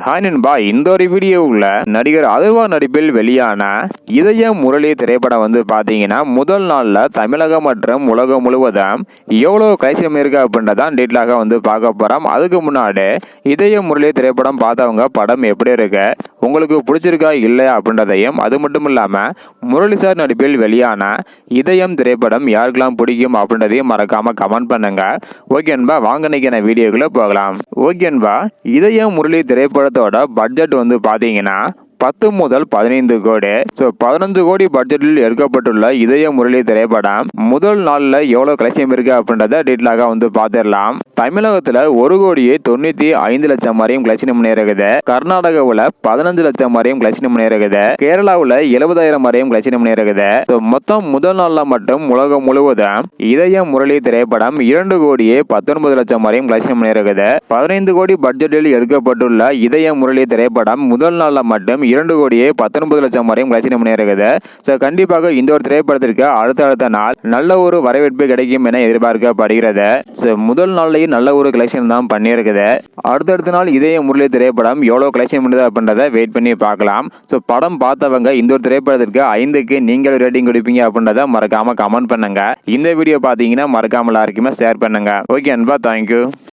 Hi நண்பா, இந்த ஒரு வீடியோவில் நடிகர் அதுவா நடிப்பில் வெளியான இதய முரளி திரைப்படம் வந்து பார்த்தீங்கன்னா முதல் நாளில் தமிழகம் மற்றும் உலகம் முழுவதும் எவ்வளோ கலெக்ஷன் இருக்கு அப்படின்றதான் டீட்டெயிலாக வந்து பார்க்க போகிறோம். அதுக்கு முன்னாடி இதய முரளி திரைப்படம் பார்த்தவங்க படம் எப்படி இருக்கு, உங்களுக்கு பிடிச்சிருக்கா இல்லையா அப்படின்றதையும், அது மட்டும் இல்லாமல் முரளி சார் நடிப்பில் வெளியான இதயம் திரைப்படம் யாருக்கெல்லாம் பிடிக்கும் அப்படின்றதையும் மறக்காம கமெண்ட் பண்ணுங்க. ஓகேன்பா, வாங்க இன்னைக்கு வீடியோக்குள்ள போகலாம். ஓகேன்பா, இதயம் முரளி திரைப்படத்தோட பட்ஜெட் வந்து பார்த்தீங்கன்னா 10 முதல் 15 கோடி. 15 கோடி பட்ஜெட்டில் எடுக்கப்பட்டுள்ள இதய முரளி திரைப்படம் முதல் நாளில் எவ்வளோ கலெக்ஷன் இருக்கு அப்படின்றத டீட்டெயிலாக வந்து பார்த்துடலாம். தமிழகத்தில் 1,95 லட்சம் வரையும் கலெக்ஷன் பண்ணியிருக்குது. கர்நாடகாவில் 15 லட்சம் வரையும் கலெக்ஷன் பண்ணியிருக்குது. கேரளாவில் 70,000 வரையும் கலெக்ஷன் பண்ணியிருக்குது. மொத்தம் முதல் நாளில் மட்டும் உலகம் முழுவதும் இதய முரளி திரைப்படம் 2,19 லட்சம் வரையும் கலெக்ஷன் பண்ணியிருக்குது. 15 கோடி பட்ஜெட்டில் எடுக்கப்பட்டுள்ள இதய முரளி திரைப்படம் முதல் நாளில் மட்டும் 2,19 லட்சம் வரையும் கலெக்ஷன் பண்ணியிருக்குது. கண்டிப்பாக இந்த ஒரு திரைப்படத்திற்கு அடுத்த நாள் நல்ல ஒரு வரவேற்பு கிடைக்கும் என எதிர்பார்க்கப்படுகிறது. முதல் நாள்லயும் நல்ல ஒரு கலெக்ஷன் தான் பண்ணியிருக்குது. அடுத்த நாள் இதய முரளி திரைப்படம் எவ்வளவு கலெக்ஷன் பண்ணுது அப்படின்றத வெயிட் பண்ணி பார்க்கலாம். படம் பார்த்தவங்க இந்த ஒரு திரைப்படத்திற்கு 5க்கு நீங்கள் ரேட்டிங் கொடுப்பீங்க அப்படின்றத மறக்காம கமெண்ட் பண்ணுங்க. இந்த வீடியோ பார்த்தீங்கன்னா மறக்காம எல்லாருக்குமே ஷேர் பண்ணுங்க. ஓகே அன்பா, தேங்க்யூ.